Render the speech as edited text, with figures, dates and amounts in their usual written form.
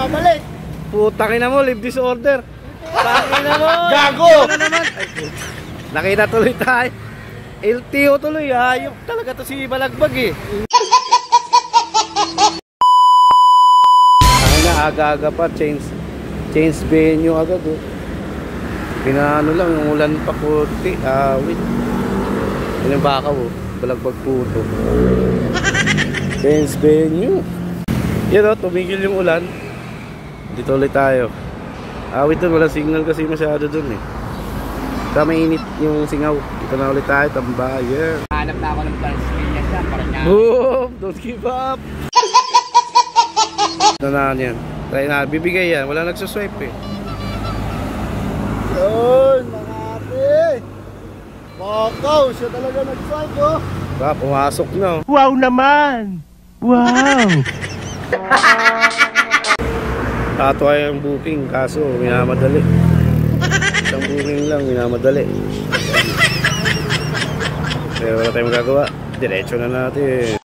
babalik. Putang ina mo, leave disorder. Putang ina mo. Gago! Ano naman? Ay, nakita tuloy tayo. LTO tuloy, hayop talaga to si Balagbag eh. Ay na, aga-aga pa, change venue agad oh. Pinaano lang, yung ulan pa kunti, wait. Yun yung baka oh, Balagbag puto. Change venue. Yan oh, tumigil yung ulan. Dito ulit tayo. Wait dun, walang signal kasi masyado dun eh. Saka mainit yung singaw. Dito na ulit tayo, tambayan. Hanap na ako ng Palestinian dyan, parang nga. Boom! Don't give up! Nanaan yan. Try na, bibigay yan. Wala nagsuswipe eh. Yun, mga ate. Bakaw, siya talaga nag-swipe oh. Ba, pumasok na oh. Wow naman! Wow! Tato ay ang booking, kaso minamadali. Isang booking lang, minamadali. Pero wala tayong magagawa. Diretso na natin.